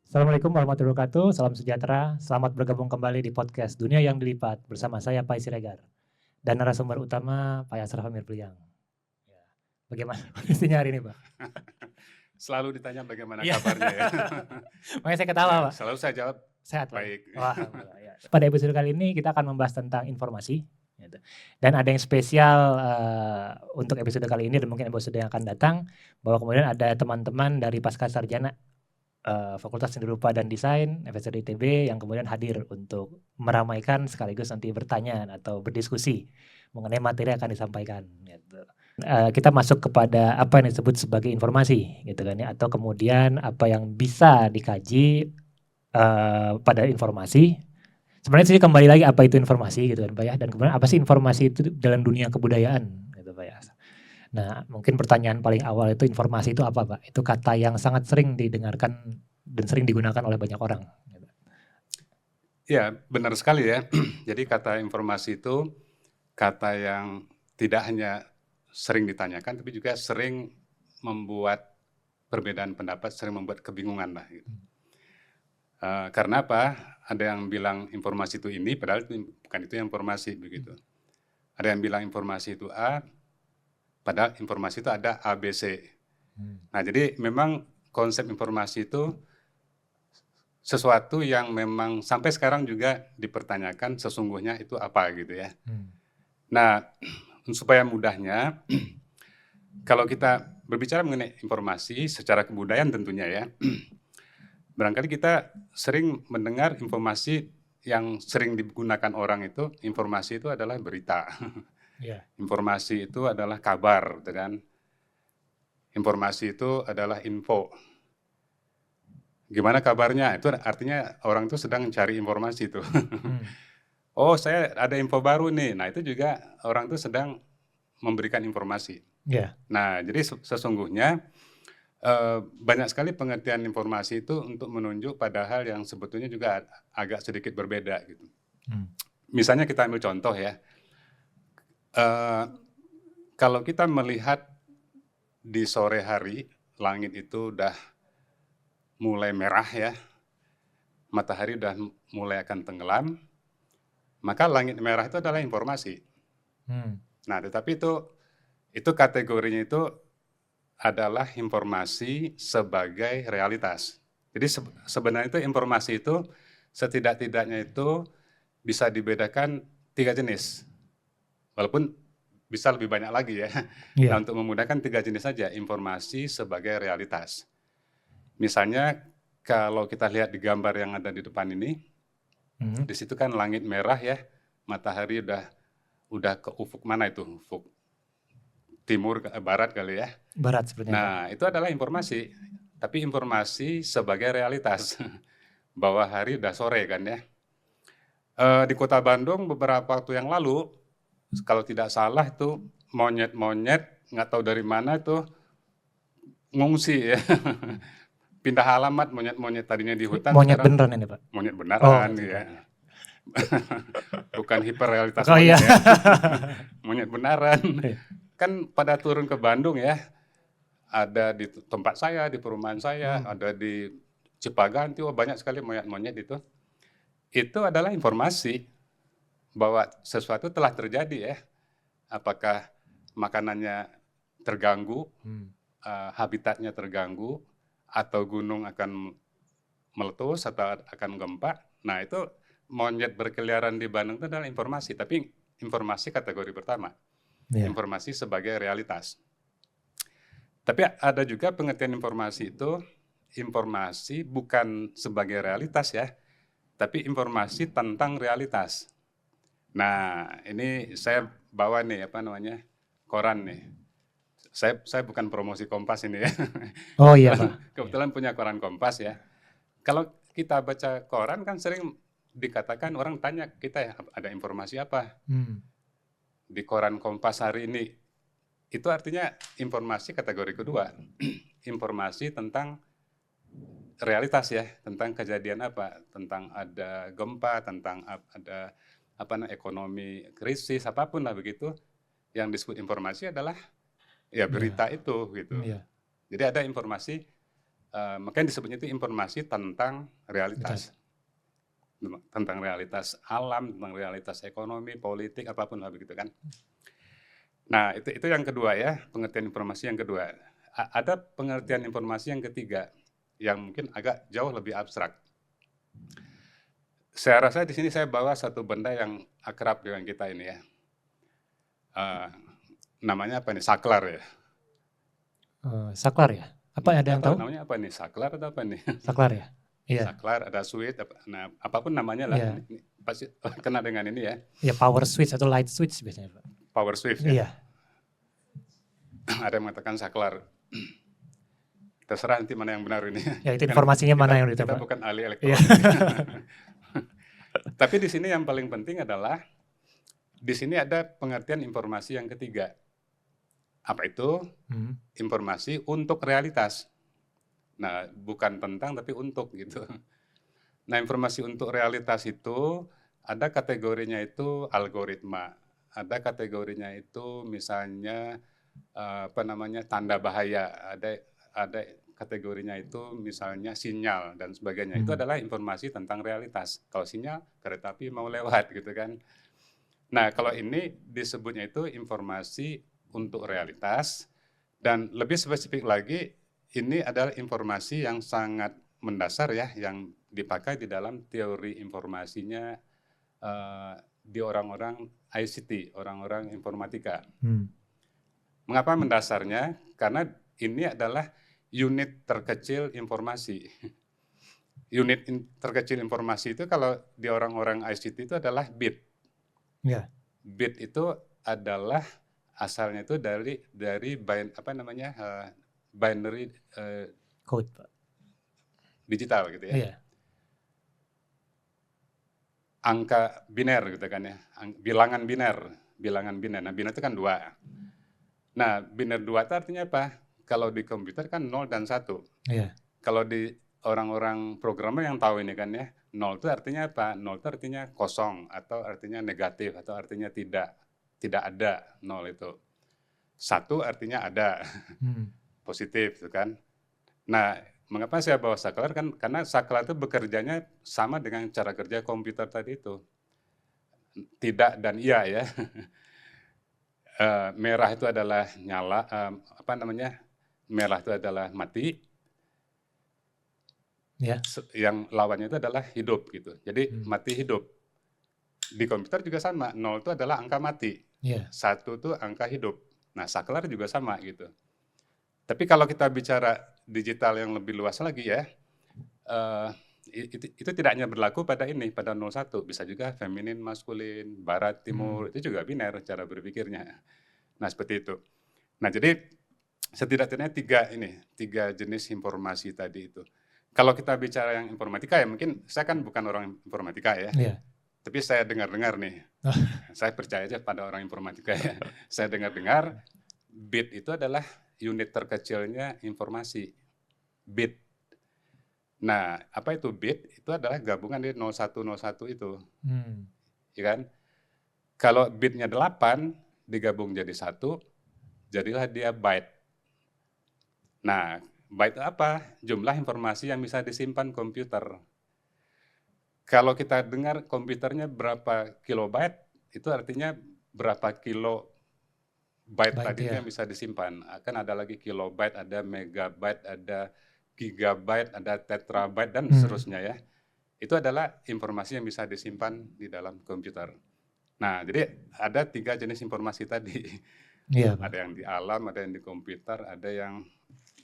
Assalamualaikum warahmatullahi wabarakatuh, salam sejahtera, selamat bergabung kembali di podcast Dunia yang Dilipat bersama saya Pai Siregar dan narasumber utama Pak Asraf Amir Priang. Ya. Bagaimana kondisinya hari ini, Pak? Selalu ditanya bagaimana Iya. kabarnya ya. Makanya saya ketawa, Ya, Pak. selalu saya jawab Sehat, Pak. baik. Wah, alhamdulillah, ya. Pada episode kali ini kita akan membahas tentang informasi, gitu. Dan ada yang spesial untuk episode kali ini dan mungkin episode yang akan datang, bahwa kemudian ada teman-teman dari Pasca Sarjana Fakultas Seni Rupa dan Desain FSR ITB yang kemudian hadir untuk meramaikan sekaligus nanti bertanya atau berdiskusi mengenai materi yang akan disampaikan. Gitu. Kita masuk kepada apa yang disebut sebagai informasi, gitu kan ya, atau kemudian apa yang bisa dikaji pada informasi. Sebenarnya sih kembali lagi apa itu informasi, gitu kan Pak ya, dan kemudian apa sih informasi itu dalam dunia kebudayaan, gitu Pak ya. Nah, mungkin pertanyaan paling awal itu informasi itu apa, Pak? Itu kata yang sangat sering didengarkan dan sering digunakan oleh banyak orang. Ya, benar sekali ya. Jadi kata informasi itu kata yang tidak hanya sering ditanyakan, tapi juga sering membuat perbedaan pendapat, sering membuat kebingungan lah. Gitu. Karena apa? Ada yang bilang informasi itu ini, padahal bukan itu informasi begitu. Ada yang bilang informasi itu A, padahal informasi itu ada A, B, C. Nah, jadi memang konsep informasi itu sesuatu yang memang sampai sekarang juga dipertanyakan sesungguhnya itu apa gitu ya. Nah, supaya mudahnya, kalau kita berbicara mengenai informasi secara kebudayaan tentunya ya, barangkali kita sering mendengar informasi yang sering digunakan orang itu, informasi itu adalah berita. Yeah. Informasi itu adalah kabar, gitu kan. Informasi itu adalah info. Gimana kabarnya? Itu artinya orang itu sedang mencari informasi itu. Oh, saya ada info baru nih. Nah, itu juga orang itu sedang memberikan informasi. Yeah. Nah, jadi sesungguhnya banyak sekali pengertian informasi itu untuk menunjuk pada hal yang sebetulnya juga agak sedikit berbeda gitu. Misalnya kita ambil contoh ya. Kalau kita melihat di sore hari, langit itu udah mulai merah ya, matahari udah mulai akan tenggelam, maka langit merah itu adalah informasi. Nah, tetapi itu kategorinya itu adalah informasi sebagai realitas. Jadi sebenarnya itu informasi itu setidak-tidaknya itu bisa dibedakan 3 jenis. Walaupun bisa lebih banyak lagi ya. Yeah. Nah, untuk memudahkan 3 jenis saja informasi sebagai realitas. Misalnya kalau kita lihat di gambar yang ada di depan ini, di situ kan langit merah ya, matahari udah ke ufuk mana itu? Ufuk timur, barat kali ya. Barat sebenarnya. Nah, itu adalah informasi, tapi informasi sebagai realitas bahwa hari udah sore kan ya. Di Kota Bandung beberapa waktu yang lalu, kalau tidak salah itu monyet-monyet nggak tahu dari mana itu ngungsi ya. Pindah alamat monyet-monyet tadinya di hutan. Monyet beneran ini, Pak? Monyet beneran ya. Bukan hiperrealitas iya. monyet ya. Monyet beneran. Kan pada turun ke Bandung ya. Ada di tempat saya, di perumahan saya, ada di Cipaganti, banyak sekali monyet-monyet itu. Itu adalah informasi bahwa sesuatu telah terjadi ya. Apakah makanannya terganggu, habitatnya terganggu, atau gunung akan meletus atau akan gempa. Nah, itu monyet berkeliaran di Bandung itu adalah informasi, tapi informasi kategori pertama. Informasi sebagai realitas. Tapi ada juga pengertian informasi itu, informasi bukan sebagai realitas ya, tapi informasi tentang realitas. Nah, ini saya bawa nih koran nih. Saya bukan promosi Kompas ini ya. Oh iya Pak. Kebetulan punya koran Kompas ya. Kalau kita baca koran kan sering dikatakan orang tanya kita ya, ada informasi apa di koran Kompas hari ini. Itu artinya informasi kategori kedua, informasi tentang realitas ya, tentang kejadian apa, tentang ada gempa, tentang ada ekonomi krisis, apapun lah begitu. Yang disebut informasi adalah ya berita itu gitu. Jadi ada informasi Makanya disebutnya itu informasi tentang realitas. Tentang realitas alam, tentang realitas ekonomi, politik, apapun lah begitu kan. Nah, itu yang kedua ya, pengertian informasi yang kedua. Ada pengertian informasi yang ketiga, yang mungkin agak jauh lebih abstrak. Saya rasa di sini saya bawa satu benda yang akrab dengan kita ini ya. Namanya apa nih? Saklar ya. Saklar ya? Apa ada yang tahu? Namanya apa nih? Saklar atau apa nih? Saklar ya? Iya. Saklar, ada switch, nah apapun namanya lah. Iya. Ini pasti kena dengan ini ya. Ya power switch atau light switch biasanya Pak. Power switch ya. Iya. Ada yang mengatakan saklar. Terserah nanti mana yang benar ini. Ya itu informasinya mana yang kita ditebak. bukan ahli elektronik. Tapi di sini yang paling penting adalah di sini ada pengertian informasi yang ketiga. Apa itu? Informasi untuk realitas. Nah, bukan tentang tapi untuk gitu. Nah, informasi untuk realitas itu ada kategorinya itu algoritma. Ada kategorinya itu misalnya tanda bahaya. Ada kategorinya itu misalnya sinyal dan sebagainya. Itu adalah informasi tentang realitas. Kalau sinyal, kereta api mau lewat gitu kan. Nah, kalau ini disebutnya itu informasi untuk realitas, dan lebih spesifik lagi, ini adalah informasi yang sangat mendasar ya, yang dipakai di dalam teori informasinya di orang-orang ICT, orang-orang informatika. Mengapa mendasarnya? Karena ini adalah unit terkecil informasi. Unit terkecil informasi itu kalau di orang-orang ICT itu adalah bit. Ya. Bit itu adalah asalnya itu dari binary code Pak. Digital gitu ya. Iya. Angka biner gitu kan ya. Bilangan biner. Nah, biner itu kan 2. Nah, biner 2 itu artinya apa? Kalau di komputer kan 0 dan 1. Iya. Kalau di orang-orang programmer yang tahu ini kan ya, 0 itu artinya apa? 0 itu artinya kosong, atau artinya negatif, atau artinya tidak ada 0 itu. 1 artinya ada, positif gitu kan. Nah, mengapa saya bawa saklar? Kan karena saklar itu bekerjanya sama dengan cara kerja komputer tadi itu. Tidak dan iya ya. Merah itu adalah nyala, merah itu adalah mati. Ya. Yang lawannya itu adalah hidup gitu. Jadi mati hidup. Di komputer juga sama, 0 itu adalah angka mati. 1 itu angka hidup. Nah, saklar juga sama gitu. Tapi kalau kita bicara digital yang lebih luas lagi ya, itu tidak hanya berlaku pada ini, pada 01. Bisa juga feminin, maskulin, barat, timur, itu juga biner cara berpikirnya. Nah, seperti itu. Nah, jadi setidaknya 3 jenis informasi tadi itu. Kalau kita bicara yang informatika ya, mungkin saya kan bukan orang informatika ya. Tapi saya dengar-dengar nih. Saya percaya aja pada orang informatika ya. Saya dengar-dengar bit itu adalah unit terkecilnya informasi. Bit. Nah, apa itu bit? Itu adalah gabungan dari 0101 itu. Ya kan? Kalau bitnya 8 digabung jadi 1, jadilah dia byte. Nah, byte apa? Jumlah informasi yang bisa disimpan komputer. Kalau kita dengar komputernya berapa kilobyte, itu artinya berapa kilobyte tadi yang bisa disimpan. Akan ada lagi kilobyte, ada megabyte, ada gigabyte, ada terabyte, dan seterusnya ya. Itu adalah informasi yang bisa disimpan di dalam komputer. Nah, jadi ada 3 jenis informasi tadi. Ada yang di alam, ada yang di komputer, ada yang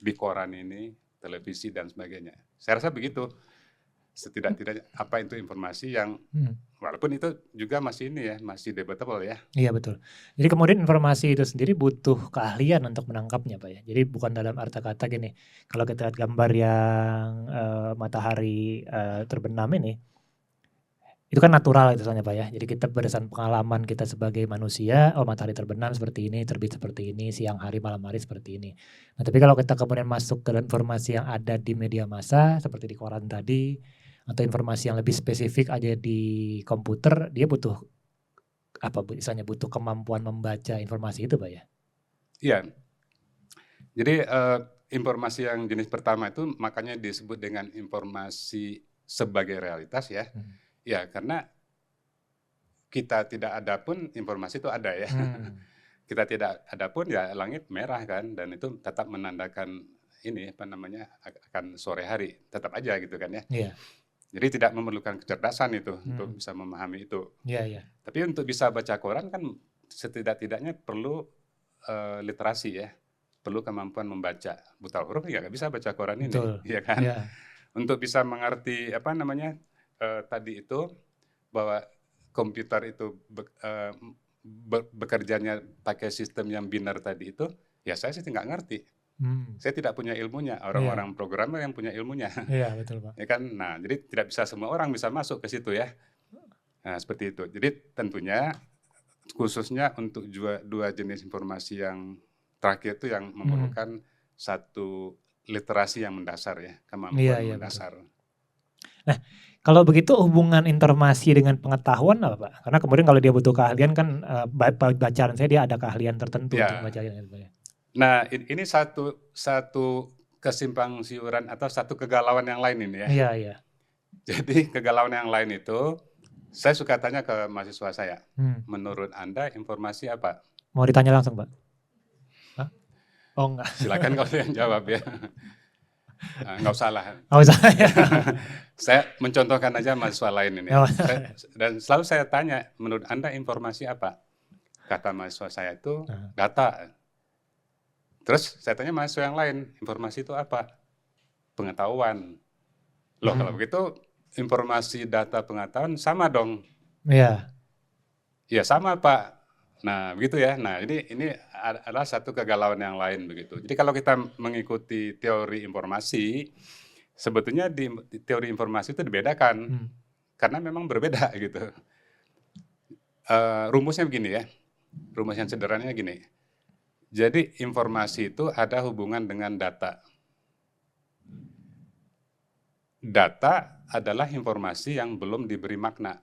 di koran ini, televisi, dan sebagainya. Saya rasa begitu. Setidak-tidaknya apa itu informasi yang walaupun itu juga masih masih debatable ya. Iya betul. Jadi kemudian informasi itu sendiri butuh keahlian untuk menangkapnya Pak ya. Jadi bukan dalam arti kata gini, kalau kita lihat gambar yang matahari terbenam ini, itu kan natural itu soalnya Pak ya. Jadi kita berdasarkan pengalaman kita sebagai manusia, matahari terbenam seperti ini, terbit seperti ini, siang hari, malam hari seperti ini. Nah, tapi kalau kita kemudian masuk ke informasi yang ada di media massa seperti di koran tadi, atau informasi yang lebih spesifik aja di komputer, dia butuh misalnya butuh kemampuan membaca informasi itu Pak ya? Iya. Jadi informasi yang jenis pertama itu makanya disebut dengan informasi sebagai realitas ya. Ya, karena kita tidak ada pun informasi itu ada ya. Kita tidak ada pun ya langit merah kan, dan itu tetap menandakan ini apa namanya akan sore hari, tetap aja gitu kan ya. Iya. Jadi tidak memerlukan kecerdasan itu untuk bisa memahami itu. Iya. Tapi untuk bisa baca koran kan setidak-tidaknya perlu literasi ya, perlu kemampuan membaca. Buta huruf ya nggak bisa baca koran ini, Betul. ya kan? Iya. Untuk bisa mengerti apa namanya tadi itu bahwa komputer itu bekerjanya pakai sistem yang binar tadi itu, ya saya sih nggak ngerti. Saya tidak punya ilmunya, orang-orang programmer yang punya ilmunya. Iya, betul Pak. Ya kan, nah jadi tidak bisa semua orang bisa masuk ke situ ya. Nah seperti itu. Jadi tentunya khususnya untuk dua jenis informasi yang terakhir itu yang memerlukan satu literasi yang mendasar ya, kemampuan mendasar. Nah, kalau begitu hubungan informasi dengan pengetahuan apa Pak? Karena kemudian kalau dia butuh keahlian kan bacaan saya dia ada keahlian tertentu untuk membaca. Nah ini satu kesimpang siuran atau satu kegalauan yang lain ini ya. Iya. Jadi kegalauan yang lain itu saya suka tanya ke mahasiswa saya, menurut Anda informasi apa? Mau ditanya langsung Pak? Hah? Oh enggak. Silakan kalau yang jawab ya. Nggak usah lah. Nggak usah ya. Saya mencontohkan aja mahasiswa lain ini. Dan selalu saya tanya, menurut Anda informasi apa? Kata mahasiswa saya itu data. Terus saya tanya mahasiswa yang lain, informasi itu apa? Pengetahuan. Loh kalau begitu informasi data pengetahuan sama dong. Iya. Ya sama Pak. Nah begitu ya. Nah ini adalah satu kegalauan yang lain begitu. Jadi kalau kita mengikuti teori informasi, sebetulnya di teori informasi itu dibedakan karena memang berbeda gitu. Rumusnya begini ya. Rumus yang sederhananya gini. Jadi informasi itu ada hubungan dengan data. Data adalah informasi yang belum diberi makna.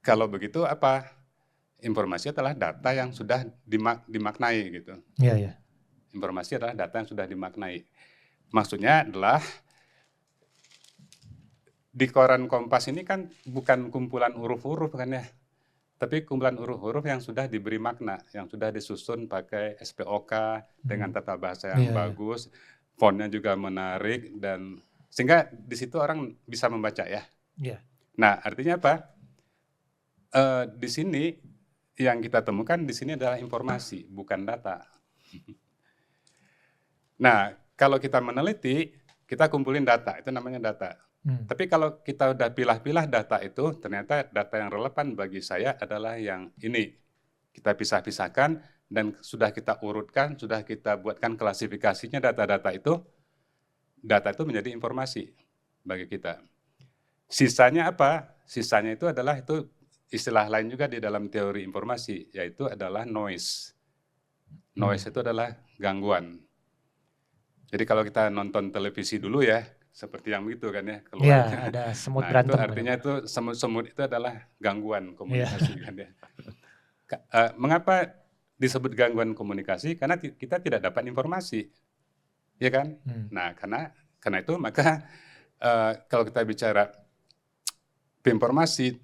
Kalau begitu apa? Informasi adalah data yang sudah dimaknai gitu. Iya. Informasi adalah data yang sudah dimaknai. Maksudnya adalah di koran Kompas ini kan bukan kumpulan huruf-huruf kan ya. Tapi kumpulan huruf-huruf yang sudah diberi makna, yang sudah disusun pakai SPOK dengan tata bahasa yang bagus, fontnya juga menarik, dan sehingga di situ orang bisa membaca ya. Nah artinya apa? Di sini yang kita temukan di sini adalah informasi, bukan data. Nah kalau kita meneliti, kita kumpulin data, itu namanya data. Tapi kalau kita udah pilah-pilah data itu, ternyata data yang relevan bagi saya adalah yang ini. Kita pisah-pisahkan dan sudah kita urutkan, sudah kita buatkan klasifikasinya data-data itu. Data itu menjadi informasi bagi kita. Sisanya apa? Sisanya itu adalah itu istilah lain juga di dalam teori informasi, yaitu adalah noise. Noise itu adalah gangguan. Jadi kalau kita nonton televisi dulu ya, seperti yang itu kan ya, keluar. Iya, ada semut berantem. Itu artinya itu semut-semut itu adalah gangguan komunikasi kan ya. Mengapa disebut gangguan komunikasi? Karena kita tidak dapat informasi, ya kan? Nah, karena itu maka kalau kita bicara informasi,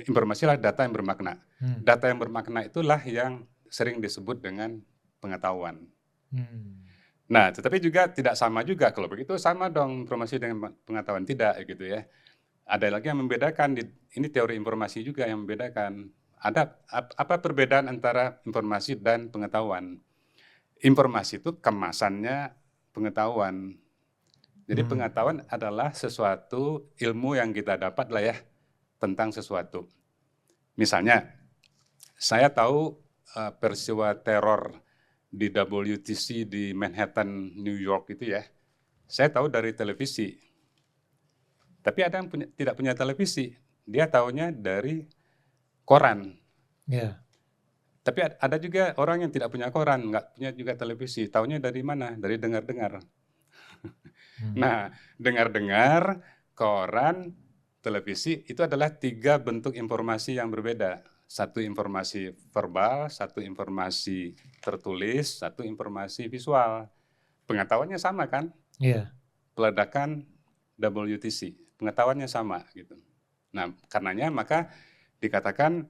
informasi adalah data yang bermakna. Data yang bermakna itulah yang sering disebut dengan pengetahuan. Nah, tetapi juga tidak sama juga. Kalau begitu sama dong informasi dengan pengetahuan, tidak gitu ya. Ada lagi yang membedakan, ini teori informasi juga yang membedakan. Ada apa perbedaan antara informasi dan pengetahuan? Informasi itu kemasannya pengetahuan. Jadi pengetahuan adalah sesuatu ilmu yang kita dapat lah ya tentang sesuatu. Misalnya, saya tahu peristiwa teror di WTC di Manhattan, New York itu ya, saya tahu dari televisi. Tapi ada yang tidak punya televisi, dia tahunya dari koran. Tapi ada juga orang yang tidak punya koran, nggak punya juga televisi, tahunya dari mana? Dari dengar-dengar. Nah, dengar-dengar, koran, televisi itu adalah 3 bentuk informasi yang berbeda. satu informasi verbal, satu informasi tertulis, satu informasi visual. Pengetahuannya sama kan? Iya. Peledakan WTC, pengetahuannya sama gitu. Nah, karenanya maka dikatakan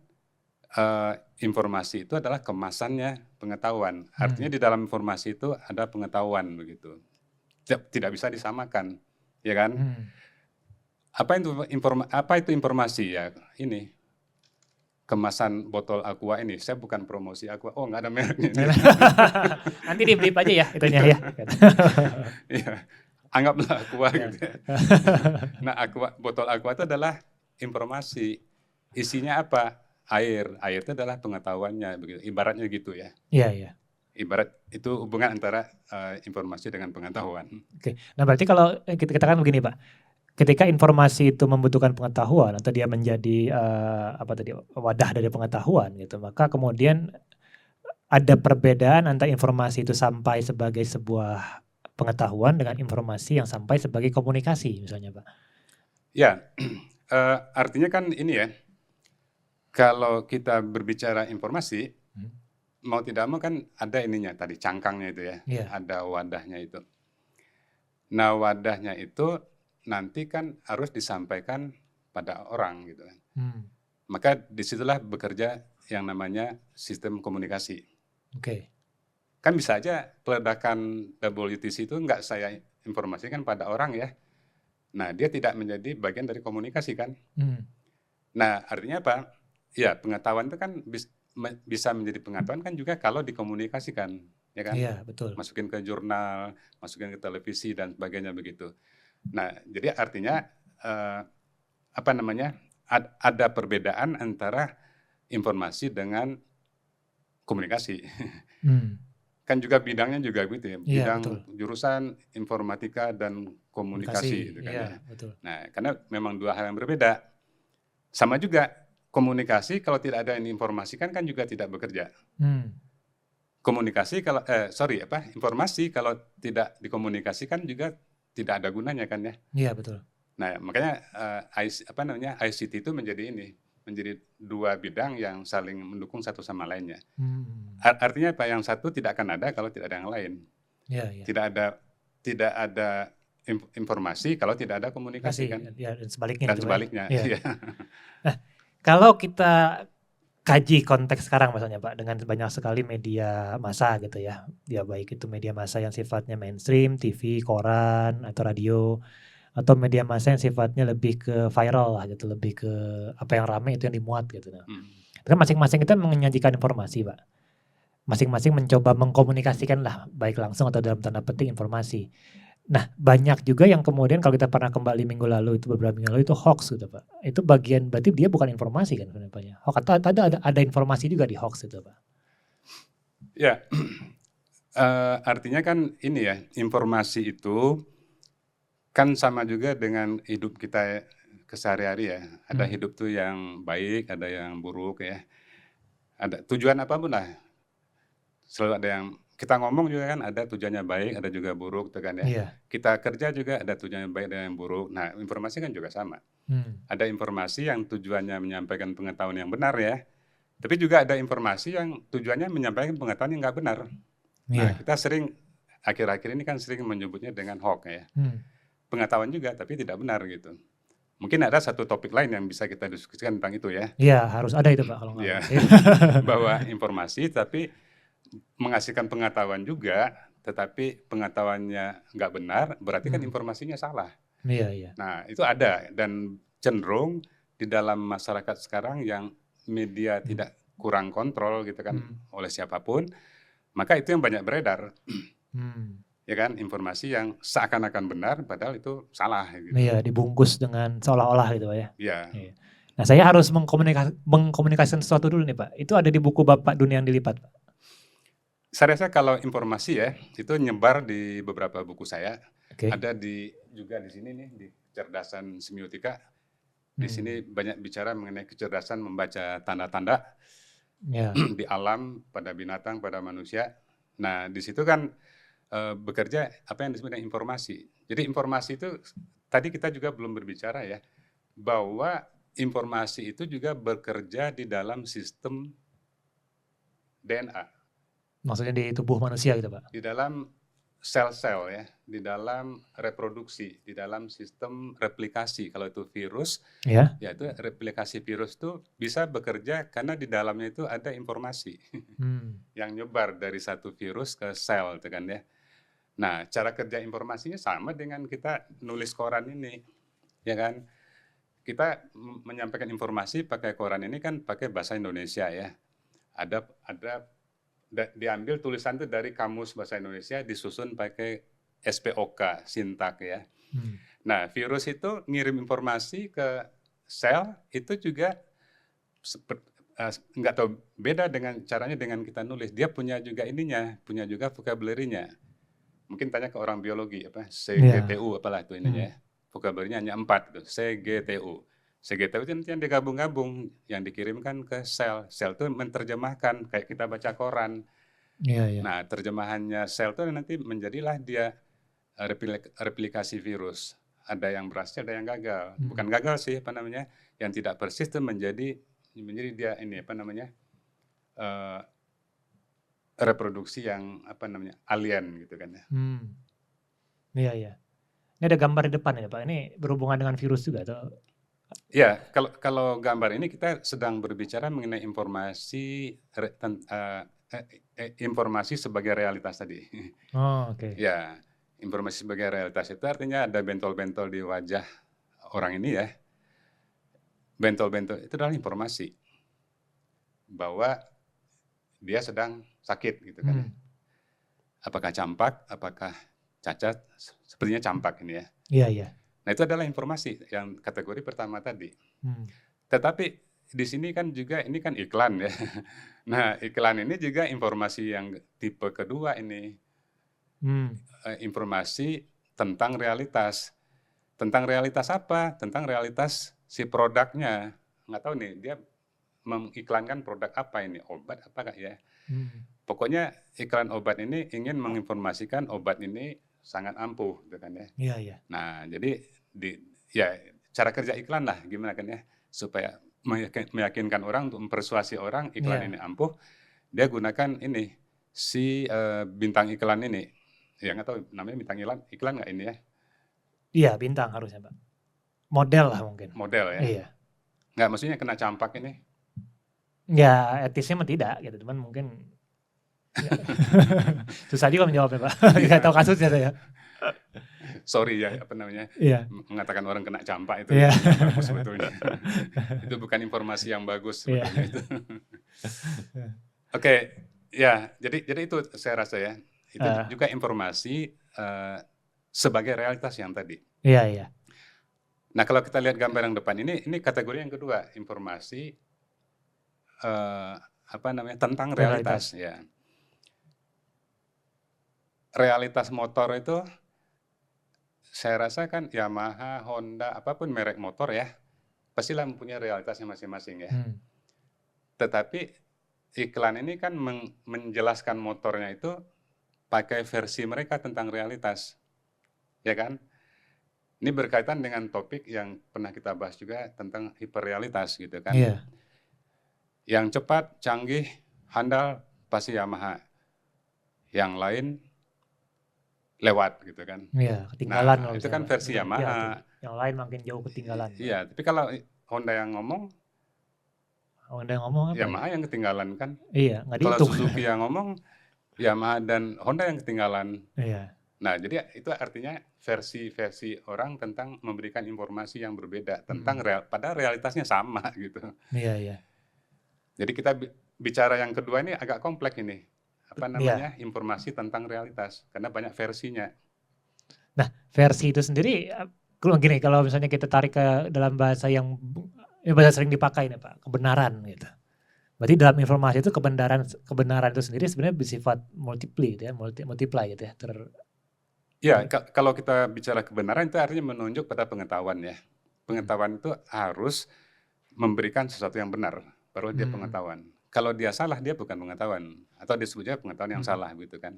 informasi itu adalah kemasannya pengetahuan. Artinya di dalam informasi itu ada pengetahuan begitu. Tidak bisa disamakan, ya kan? Apa itu informasi ya? Ini kemasan botol Aqua ini, saya bukan promosi Aqua. Oh, nggak ada mereknya. Nanti di-blip aja ya itunya ya. Iya, anggaplah Aqua gitu ya. Nah, botol Aqua itu adalah informasi. Isinya apa? Air. Air itu adalah pengetahuannya, begitu. Ibaratnya gitu ya. Iya, iya. Ibarat itu hubungan antara informasi dengan pengetahuan. Oke. Nah, berarti kalau kita katakan begini, Pak. Ketika informasi itu membutuhkan pengetahuan atau dia menjadi wadah dari pengetahuan gitu, maka kemudian ada perbedaan antara informasi itu sampai sebagai sebuah pengetahuan dengan informasi yang sampai sebagai komunikasi misalnya, Pak. Ya, artinya kan ini ya, kalau kita berbicara informasi, mau tidak mau kan ada ininya tadi, cangkangnya itu ya, ada wadahnya itu. Nah, wadahnya itu nanti kan harus disampaikan pada orang gitu kan. Maka disitulah bekerja yang namanya sistem komunikasi. Oke. Kan bisa aja peledakan WTC itu nggak saya informasikan pada orang ya. Nah, dia tidak menjadi bagian dari komunikasi kan. Nah, artinya apa? Ya, pengetahuan itu kan bisa menjadi pengetahuan kan juga kalau dikomunikasikan, ya kan? Iya, betul. Masukin ke jurnal, masukin ke televisi dan sebagainya begitu. Nah, jadi artinya ada perbedaan antara informasi dengan komunikasi. Kan juga bidangnya juga gitu ya, bidang jurusan informatika dan komunikasi gitu kan ya. Betul. Nah, karena memang dua hal yang berbeda. Sama juga komunikasi kalau tidak ada yang diinformasikan kan juga tidak bekerja. Informasi kalau tidak dikomunikasikan juga tidak ada gunanya kan ya. Iya, betul. Nah, makanya ICT itu menjadi dua bidang yang saling mendukung satu sama lainnya. Artinya apa? Yang satu tidak akan ada kalau tidak ada yang lain. Tidak ada informasi kalau tidak ada komunikasi kan. Ya, dan sebaliknya. Dan sebaliknya. Ya. Nah, kalau kita kaji konteks sekarang misalnya Pak, dengan banyak sekali media massa gitu ya. Ya baik itu media massa yang sifatnya mainstream, TV, koran, atau radio, atau media massa yang sifatnya lebih ke viral lah gitu, lebih ke apa yang ramai itu yang dimuat gitu. Kan masing-masing kita menyajikan informasi Pak. Masing-masing mencoba mengkomunikasikan lah, baik langsung atau dalam tanda petik informasi. Nah, banyak juga yang kemudian kalau kita pernah kembali beberapa minggu lalu itu hoax gitu Pak. Itu bagian berarti dia bukan informasi kan sebenarnya. Hoax atau ada informasi juga di hoax itu Pak. Ya, artinya kan ini ya, informasi itu kan sama juga dengan hidup kita kesehari-hari ya. Ada hidup tuh yang baik, ada yang buruk ya. Ada tujuan apapun lah. Selalu ada yang kita ngomong juga kan ada tujuannya baik, ada juga buruk tuh kan ya. Iya. Kita kerja juga ada tujuannya baik dan yang buruk. Nah, informasi kan juga sama. Ada informasi yang tujuannya menyampaikan pengetahuan yang benar ya. Tapi juga ada informasi yang tujuannya menyampaikan pengetahuan yang nggak benar. Nah, kita sering akhir-akhir ini kan sering menyebutnya dengan hoax ya. Pengetahuan juga tapi tidak benar gitu. Mungkin ada satu topik lain yang bisa kita diskusikan tentang itu ya. Iya, harus ada itu Pak kalau nggak. Ya. Bahwa informasi tapi menghasilkan pengetahuan juga, tetapi pengetahuannya nggak benar, berarti kan informasinya salah. Iya. Nah, itu ada dan cenderung di dalam masyarakat sekarang yang media tidak kurang kontrol gitu kan oleh siapapun, maka itu yang banyak beredar. Ya kan, informasi yang seakan-akan benar padahal itu salah gitu. Iya, dibungkus dengan seolah-olah gitu Pak ya. Iya. Nah, saya harus mengkomunikasikan sesuatu dulu nih Pak. Itu ada di buku Bapak Dunia yang Dilipat Pak. Saya rasa kalau informasi ya, itu nyebar di beberapa buku saya. Okay. Ada juga di sini nih, di Kecerdasan Semiotika. Di sini banyak bicara mengenai kecerdasan membaca tanda-tanda di alam, pada binatang, pada manusia. Nah, di situ kan bekerja apa yang disebut dengan informasi. Jadi informasi itu, tadi kita juga belum berbicara ya, bahwa informasi itu juga bekerja di dalam sistem DNA, Maksudnya di tubuh manusia gitu Pak? di dalam sel-sel ya, di dalam reproduksi, di dalam sistem replikasi. Kalau itu virus, Ya. ya itu replikasi virus itu bisa bekerja karena di dalamnya itu ada informasi yang nyebar dari satu virus ke sel, itu kan ya. Nah, cara kerja informasinya sama dengan kita nulis koran ini, ya kan? Kita menyampaikan informasi pakai koran ini kan pakai bahasa Indonesia ya. Ada diambil tulisan itu dari kamus bahasa Indonesia, disusun pakai SPOK, sintak ya. Nah, virus itu ngirim informasi ke sel itu juga nggak tahu, beda dengan caranya dengan kita nulis. Dia punya juga ininya, punya juga vocabulary-nya. Mungkin tanya ke orang biologi apa CGTU apalah itu ininya ya. Vocabulary-nya hanya 4 gitu, CGTU. CGTU itu yang digabung-gabung, yang dikirimkan ke sel. Sel itu menerjemahkan kayak kita baca koran. Nah, terjemahannya sel itu nanti menjadilah dia replikasi virus. Ada yang berhasil, ada yang gagal. Bukan gagal sih, apa namanya, yang tidak persisten menjadi dia ini apa namanya, reproduksi yang apa namanya, alien gitu kan ya. Iya. Ini ada gambar di depan ya Pak, ini berhubungan dengan virus juga atau? Ya, kalau gambar ini kita sedang berbicara mengenai informasi informasi sebagai realitas tadi. Oh, oke. Ya, informasi sebagai realitas itu artinya ada bentol-bentol di wajah orang ini ya. Bentol-bentol itu adalah informasi bahwa dia sedang sakit gitu kan. Apakah campak, apakah cacat? Sepertinya campak ini ya. Iya. Nah, itu adalah informasi yang kategori pertama tadi. Tetapi di sini kan juga ini kan iklan ya. Nah, iklan ini juga informasi yang tipe kedua ini. Informasi tentang realitas. Tentang realitas apa? Tentang realitas si produknya. Nggak tahu nih, dia mengiklankan produk apa ini? Obat apakah ya? Pokoknya iklan obat ini ingin menginformasikan obat ini sangat ampuh, gitu kan ya. Iya. Nah, jadi cara kerja iklan lah gimana kan ya, supaya meyakinkan orang, untuk mempersuasi orang iklan ini ampuh, dia gunakan ini si bintang iklan ini. Ya nggak tahu namanya bintang iklan nggak ini ya? Iya, bintang harusnya Pak. Model lah mungkin. Model ya? Iya. Nggak, maksudnya kena campak ini? Ya, etisnya mah tidak gitu, cuman mungkin susah juga menjawabnya Pak. Nggak tahu kasusnya saya. Sorry ya, apa namanya, mengatakan orang kena campak itu bagus sebetulnya. Itu bukan informasi yang bagus sebetulnya itu. Oke, ya, jadi itu saya rasa ya, itu juga informasi sebagai realitas yang tadi. Iya. Nah, kalau kita lihat gambar yang depan ini kategori yang kedua, informasi tentang realitas. Ya. Realitas motor itu saya rasa kan Yamaha, Honda, apapun merek motor ya, pastilah mempunyai realitasnya masing-masing ya. Tetapi iklan ini kan menjelaskan motornya itu pakai versi mereka tentang realitas, ya kan? Ini berkaitan dengan topik yang pernah kita bahas juga tentang hiperrealitas gitu kan. Iya. Yang cepat, canggih, handal pasti Yamaha. Yang lain lewat gitu kan. Iya, ketinggalan. Nah, itu kan versi Yamaha. Yang lain makin jauh ketinggalan. Iya, tapi kalau Honda yang ngomong apa? Yamaha yang ketinggalan kan. Iya, nggak dihitung. Kalau dihitung. Suzuki yang ngomong, Yamaha dan Honda yang ketinggalan. Iya. Nah, jadi itu artinya versi orang tentang memberikan informasi yang berbeda tentang padahal realitasnya sama gitu. Iya. Jadi kita bicara yang kedua ini agak kompleks ini. Apa namanya? Informasi tentang realitas karena banyak versinya. Nah, versi itu sendiri gini, kalau misalnya kita tarik ke dalam bahasa yang bahasa sering dipakai nih Pak, kebenaran gitu. Berarti dalam informasi itu kebenaran itu sendiri sebenarnya bersifat multiply gitu ya, multiply gitu ya. Ya, kalau kita bicara kebenaran itu artinya menunjuk pada pengetahuan ya. Pengetahuan itu harus memberikan sesuatu yang benar, baru dia pengetahuan. Kalau dia salah, dia bukan pengetahuan, atau disebutnya pengetahuan yang salah gitu kan.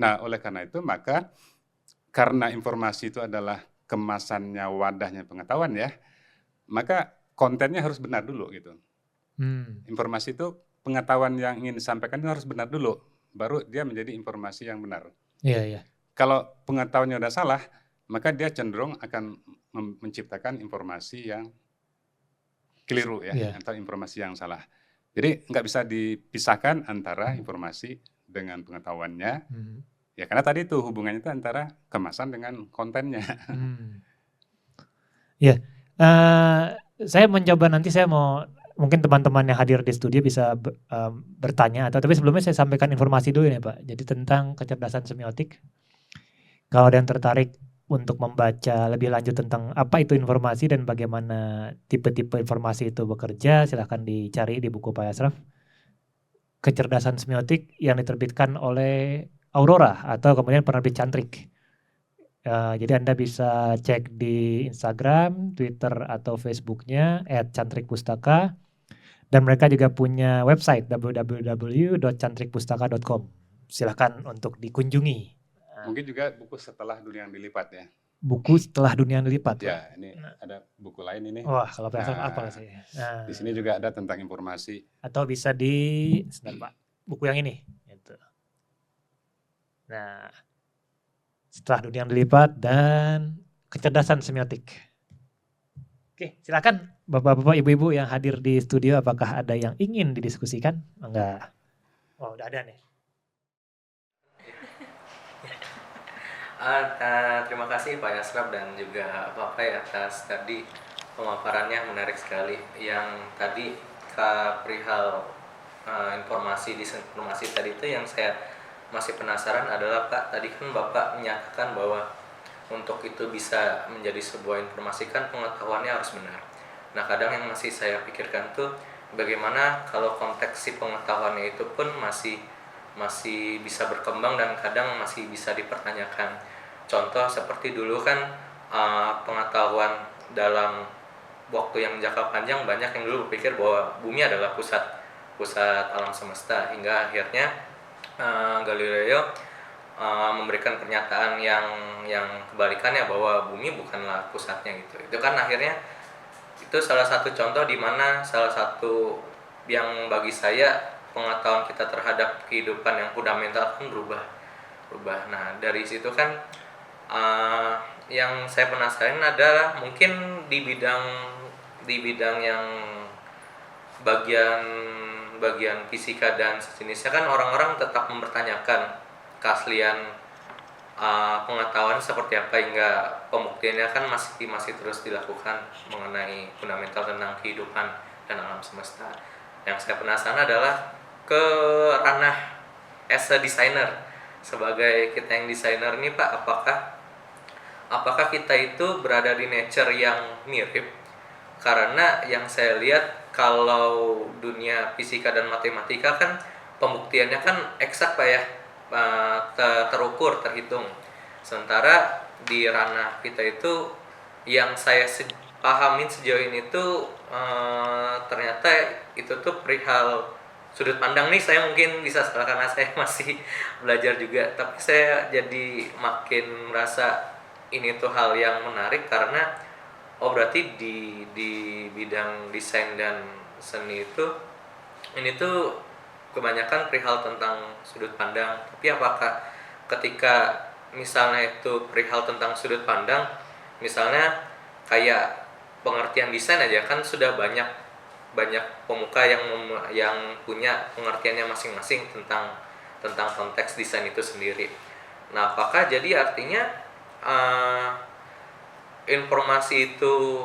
Nah, oleh karena itu maka karena informasi itu adalah kemasannya, wadahnya pengetahuan ya, maka kontennya harus benar dulu gitu. Hmm. Informasi itu, pengetahuan yang ingin disampaikan itu harus benar dulu, baru dia menjadi informasi yang benar. Iya. Kalau pengetahuannya udah salah, maka dia cenderung akan menciptakan informasi yang keliru ya, Iya. atau informasi yang salah. Jadi nggak bisa dipisahkan antara informasi dengan pengetahuannya. Ya karena tadi itu hubungannya itu antara kemasan dengan kontennya. Ya, saya mencoba, nanti saya mau, mungkin teman-teman yang hadir di studio bisa bertanya, tapi sebelumnya saya sampaikan informasi dulu ya Pak. Jadi tentang kecerdasan semiotik. Kalau ada yang tertarik untuk membaca lebih lanjut tentang apa itu informasi dan bagaimana tipe-tipe informasi itu bekerja, silahkan dicari di buku Pak Asraf. Kecerdasan semiotik yang diterbitkan oleh Aurora atau kemudian penerbit Cantrik. Jadi Anda bisa cek di Instagram, Twitter atau Facebooknya @cantrikpustaka, dan mereka juga punya website www.cantrikpustaka.com. Silahkan untuk dikunjungi. Mungkin juga buku Setelah Dunia yang Dilipat ya. Buku Setelah Dunia yang Dilipat. Ya, ini ada buku lain ini. Wah, kalau Pak Asraf apa sih? Di sini juga ada tentang informasi. Atau bisa di, sebentar Pak, buku yang ini. Gitu. Nah, Setelah Dunia yang Dilipat dan Kecerdasan Semiotik. Oke, silakan Bapak-bapak, Ibu-ibu yang hadir di studio, apakah ada yang ingin didiskusikan? Enggak. Oh, udah ada nih. Terima kasih Pak Asraf dan juga Pak Pay atas tadi pemaparannya, menarik sekali. Yang tadi perihal informasi disinformasi tadi itu yang saya masih penasaran adalah Pak, tadi kan Bapak menyatakan bahwa untuk itu bisa menjadi sebuah informasi kan pengetahuannya harus benar. Nah kadang yang masih saya pikirkan tuh bagaimana kalau konteks si pengetahuannya itu pun masih bisa berkembang dan kadang masih bisa dipertanyakan. Contoh seperti dulu kan pengetahuan dalam waktu yang jangka panjang banyak yang dulu berpikir bahwa bumi adalah pusat alam semesta, hingga akhirnya Galileo memberikan pernyataan yang kebalikannya bahwa bumi bukanlah pusatnya gitu. Itu kan akhirnya itu salah satu contoh di mana salah satu yang bagi saya pengetahuan kita terhadap kehidupan yang fundamental kan berubah. Nah dari situ kan yang saya penasaran adalah mungkin di bidang yang bagian fisika dan sejenisnya kan orang-orang tetap mempertanyakan keaslian pengetahuan seperti apa, hingga pembuktiannya kan masih terus dilakukan mengenai fundamental tentang kehidupan dan alam semesta. Yang saya penasaran adalah ke ranah as a designer, sebagai kita yang desainer nih Pak, apakah kita itu berada di nature yang mirip? Karena yang saya lihat kalau dunia fisika dan matematika kan pembuktiannya kan eksak Pak ya, terukur, terhitung. Sementara di ranah kita itu yang saya pahamin sejauh ini tuh ternyata itu tuh perihal sudut pandang nih. Saya mungkin bisa salah karena saya masih belajar juga, tapi saya jadi makin merasa ini tuh hal yang menarik karena berarti di bidang desain dan seni itu ini tuh kebanyakan perihal tentang sudut pandang. Tapi apakah ketika misalnya itu perihal tentang sudut pandang, misalnya kayak pengertian desain aja kan sudah banyak pemuka yang punya pengertiannya masing-masing tentang konteks desain itu sendiri. Nah, apakah jadi artinya informasi itu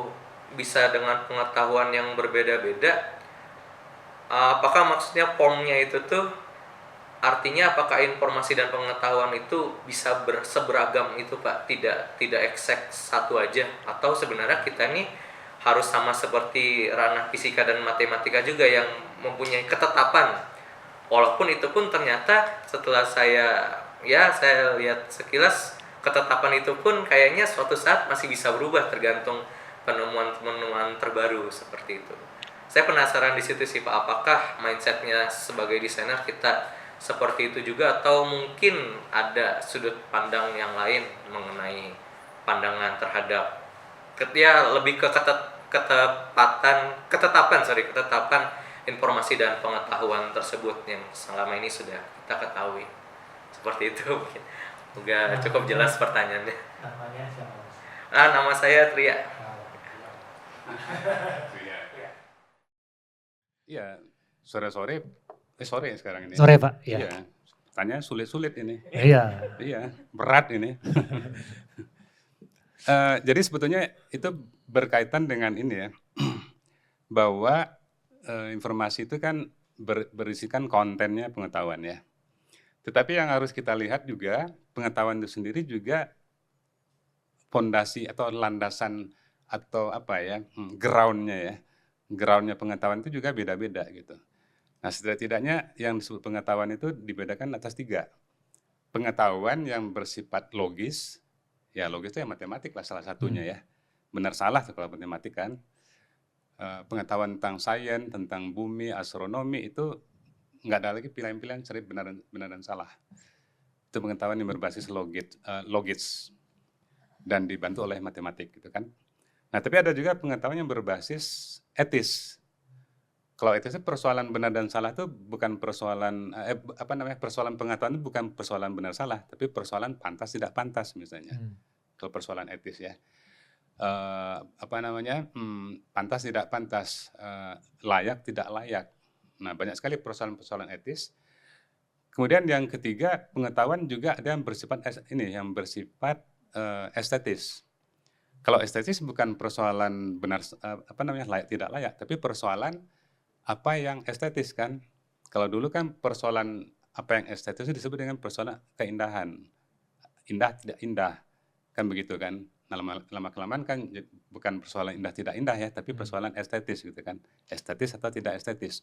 bisa dengan pengetahuan yang berbeda-beda? Apakah maksudnya formnya itu tuh artinya apakah informasi dan pengetahuan itu bisa seberagam itu Pak, tidak eksak satu aja, atau sebenarnya kita nih harus sama seperti ranah fisika dan matematika juga yang mempunyai ketetapan, walaupun itu pun ternyata setelah saya lihat sekilas ketetapan itu pun kayaknya suatu saat masih bisa berubah tergantung penemuan terbaru seperti itu. Saya penasaran di situ sih Pak, apakah mindsetnya sebagai desainer kita seperti itu juga, atau mungkin ada sudut pandang yang lain mengenai pandangan terhadap lebih ke ketetapan informasi dan pengetahuan tersebut yang selama ini sudah kita ketahui. Seperti itu mungkin. Semoga cukup jelas pertanyaannya. Namanya siapa? Nama saya Tria. Iya, sore sekarang ini. Sore Pak. Iya. Tanya sulit-sulit ini. Iya. Iya, berat ini. Jadi sebetulnya itu berkaitan dengan ini ya, bahwa informasi itu kan berisikan kontennya pengetahuan ya. Tetapi yang harus kita lihat juga, pengetahuan itu sendiri juga fondasi atau landasan atau apa ya, groundnya ya. Groundnya pengetahuan itu juga beda-beda gitu. Nah setidak-tidaknya yang disebut pengetahuan itu dibedakan atas 3. Pengetahuan yang bersifat logis, ya logis itu ya matematik lah salah satunya ya. Benar salah kalau matematik kan. Pengetahuan tentang sains, tentang bumi, astronomi itu nggak ada lagi pilihan-pilihan cari benar dan salah. Itu pengetahuan yang berbasis logis dan dibantu oleh matematik gitu kan. Nah tapi ada juga pengetahuan yang berbasis etis. Kalau etis itu persoalan benar dan salah itu bukan persoalan persoalan pengetahuan itu bukan persoalan benar salah, tapi persoalan pantas tidak pantas misalnya. Kalau persoalan etis ya. Pantas tidak pantas, layak tidak layak. Nah, banyak sekali persoalan-persoalan etis. Kemudian yang ketiga, pengetahuan juga ada yang bersifat estetis. Kalau estetis bukan persoalan layak tidak layak, tapi persoalan apa yang estetis kan. Kalau dulu kan persoalan apa yang estetis itu disebut dengan persoalan keindahan. Indah tidak indah. Kan begitu kan. Nah, lama-kelamaan kan bukan persoalan indah tidak indah ya, tapi persoalan estetis gitu kan. Estetis atau tidak estetis.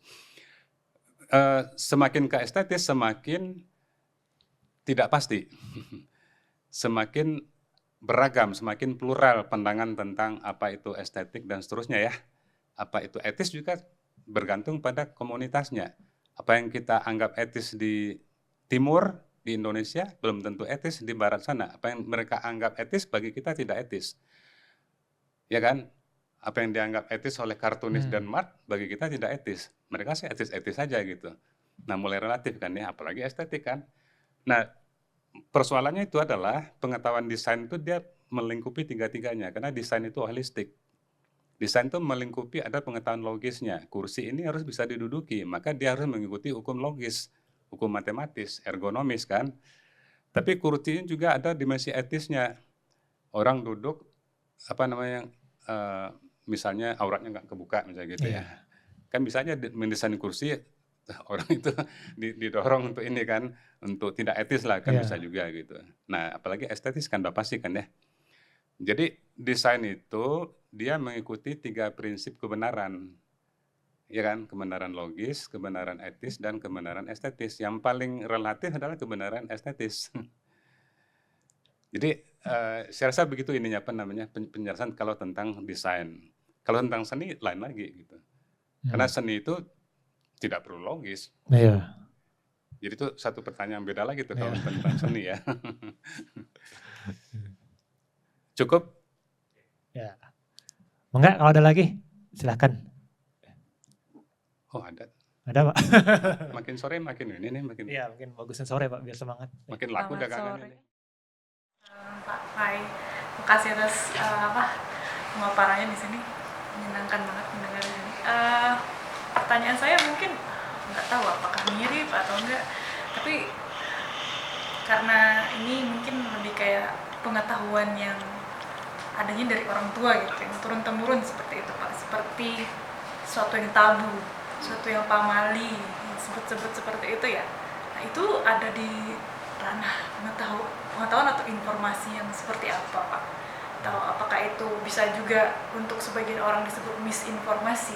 Semakin ke estetis semakin tidak pasti. Semakin beragam, semakin plural pandangan tentang apa itu estetik dan seterusnya ya. Apa itu etis juga bergantung pada komunitasnya. Apa yang kita anggap etis di timur, di Indonesia, belum tentu etis di barat sana. Apa yang mereka anggap etis bagi kita tidak etis. Ya kan? Apa yang dianggap etis oleh kartunis Denmark bagi kita tidak etis. Mereka sih etis-etis saja gitu. Nah mulai relatif kan ya, apalagi estetik kan. Nah persoalannya itu adalah pengetahuan desain itu dia melingkupi tiga-tiganya. Karena desain itu holistik. Desain itu melingkupi ada pengetahuan logisnya. Kursi ini harus bisa diduduki, maka dia harus mengikuti hukum logis, hukum matematis, ergonomis kan. Tapi kursi ini juga ada dimensi etisnya. Orang duduk, misalnya auratnya nggak kebuka misalnya gitu ya. Kan bisa aja mendesain kursi, orang itu didorong untuk ini kan, untuk tidak etis lah kan bisa juga gitu. Nah apalagi estetis kan udah pasti kan ya. Jadi desain itu dia mengikuti 3 prinsip kebenaran, ya kan, kebenaran logis, kebenaran etis, dan kebenaran estetis. Yang paling relatif adalah kebenaran estetis. Jadi saya rasa begitu ininya penjelasan kalau tentang desain. Kalau tentang seni lain lagi gitu. Karena seni itu tidak perlu logis. Iya. Jadi itu satu pertanyaan beda lagi tuh kalau tentang seni ya. Cukup? Ya. Enggak, kalau ada lagi silahkan. Oh ada. Ada Pak. Makin sore makin ini nih makin. Iya mungkin bagusan sore Pak biar semangat. Makin laku dagangannya. Pak Fai, makasih atas pemaparannya di sini, menyenangkan banget mendengar ini. Pertanyaan saya mungkin nggak tahu apakah mirip atau enggak, tapi karena ini mungkin lebih kayak pengetahuan yang adanya dari orang tua gitu, yang turun-temurun seperti itu Pak, seperti suatu yang tabu, suatu yang pamali, yang sebut-sebut seperti itu ya. Nah itu ada di ranah pengetahuan atau informasi yang seperti apa Pak? Atau apakah itu bisa juga untuk sebagian orang disebut misinformasi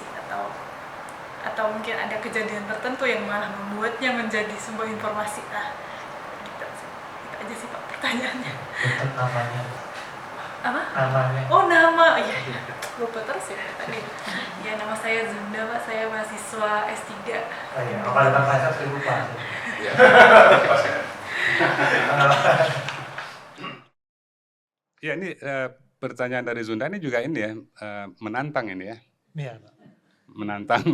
atau mungkin ada kejadian tertentu yang malah membuatnya menjadi sebuah informasi. Nah, itu aja sih Pak pertanyaannya. Untuk namanya. Apa? Namanya. Oh nama, iya. Lupa terus ya tadi. Ya nama saya Zunda Pak, saya mahasiswa S3. Oh iya, kalau tentang saya saya lupa. Iya. Ya ini pertanyaan dari Zunda ini juga ini ya, menantang ini ya. Iya, Pak. Menantang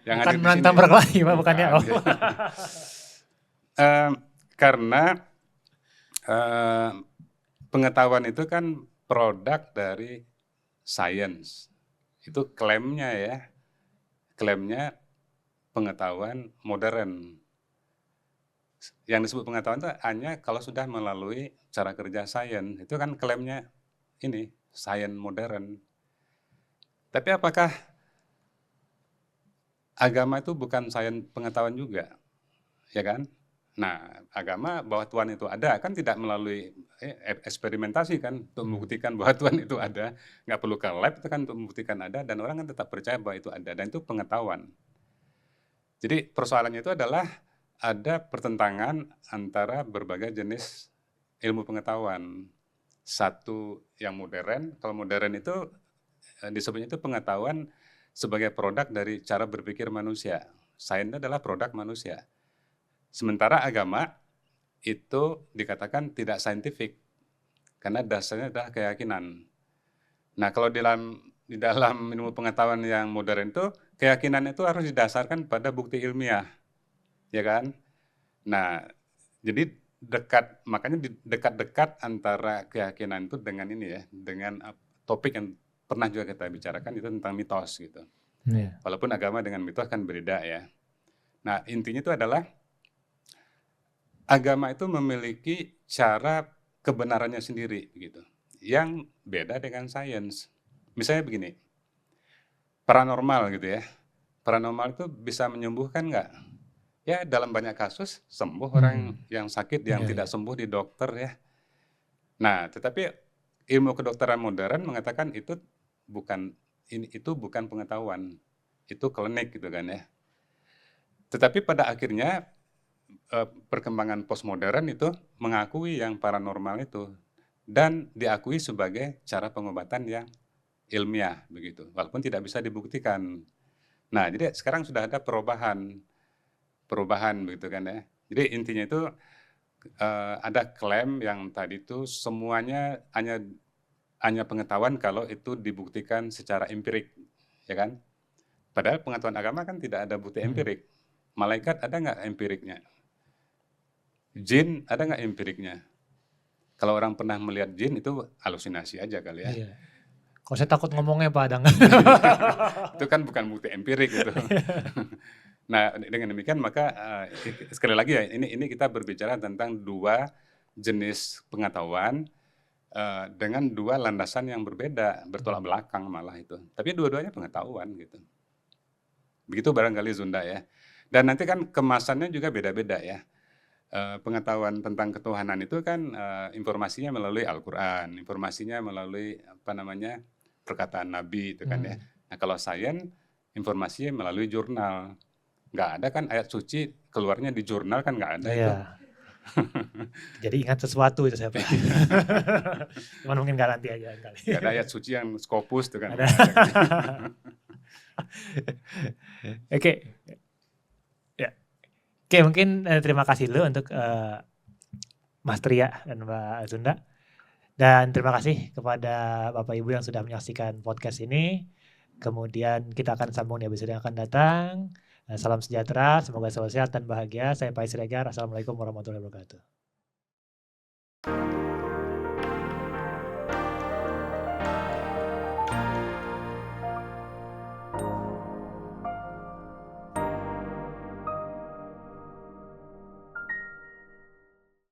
yang Bukan ada di menantang sini. berkelahi, Pak, bukannya. Oh. Karena pengetahuan itu kan produk dari sains. Itu klaimnya ya. Klaimnya pengetahuan modern. Yang disebut pengetahuan itu hanya kalau sudah melalui cara kerja sains. Itu kan klaimnya ini, sains modern. Tapi apakah agama itu bukan sains pengetahuan juga? Ya kan? Nah, agama bahwa Tuhan itu ada kan tidak melalui eksperimentasi kan untuk membuktikan bahwa Tuhan itu ada. Nggak perlu ke lab itu kan untuk membuktikan ada, dan orang kan tetap percaya bahwa itu ada, dan itu pengetahuan. Jadi persoalannya itu adalah ada pertentangan antara berbagai jenis ilmu pengetahuan. Satu yang modern, kalau modern itu disebutnya itu pengetahuan sebagai produk dari cara berpikir manusia. Sains adalah produk manusia. Sementara agama itu dikatakan tidak saintifik karena dasarnya adalah keyakinan. Nah, kalau di dalam ilmu pengetahuan yang modern itu keyakinan itu harus didasarkan pada bukti ilmiah, ya kan? Nah, jadi makanya dekat-dekat antara keyakinan itu dengan ini ya, dengan topik yang pernah juga kita bicarakan itu tentang mitos gitu. Yeah. Walaupun agama dengan mitos kan berbeda ya. Nah, intinya itu adalah agama itu memiliki cara kebenarannya sendiri gitu, yang beda dengan sains. Misalnya begini, paranormal gitu ya. Paranormal itu bisa menyembuhkan nggak? Ya dalam banyak kasus sembuh orang yang sakit yang tidak sembuh di dokter ya. Nah, tetapi ilmu kedokteran modern mengatakan itu bukan pengetahuan, itu klinik gitu kan ya. Tetapi pada akhirnya perkembangan postmodern itu mengakui yang paranormal itu dan diakui sebagai cara pengobatan yang ilmiah begitu, walaupun tidak bisa dibuktikan. Nah, jadi sekarang sudah ada perubahan begitu kan ya. Jadi intinya itu ada klaim yang tadi itu semuanya hanya pengetahuan kalau itu dibuktikan secara empirik, ya kan? Padahal pengetahuan agama kan tidak ada bukti empirik. Malaikat ada nggak empiriknya? Jin ada nggak empiriknya? Kalau orang pernah melihat jin itu halusinasi aja kali ya. Iya. Kok saya takut ngomongnya Pak Adang. Itu kan bukan bukti empirik gitu. Nah, dengan demikian maka sekali lagi ya ini kita berbicara tentang dua jenis pengetahuan dengan dua landasan yang berbeda, bertolak belakang malah itu. Tapi dua-duanya pengetahuan gitu. Begitu barangkali Zunda ya. Dan nanti kan kemasannya juga beda-beda ya. Pengetahuan tentang ketuhanan itu kan informasinya melalui Al-Quran, informasinya melalui perkataan Nabi itu kan ya. Nah kalau sains informasinya melalui jurnal, nggak ada kan ayat suci keluarnya di jurnal kan nggak ada itu. Jadi ingat sesuatu itu saya Pak. Cuman mungkin nggak nanti aja kali. Nggak ada ayat suci yang Scopus itu kan. Ada. Oke. Oke, mungkin terima kasih dulu untuk Mas Tria dan Mbak Zunda. Dan terima kasih kepada Bapak Ibu yang sudah menyaksikan podcast ini. Kemudian kita akan sambung di episode yang akan datang. Salam sejahtera, semoga selalu sehat dan bahagia. Saya Pak Siregar, Assalamualaikum warahmatullahi wabarakatuh.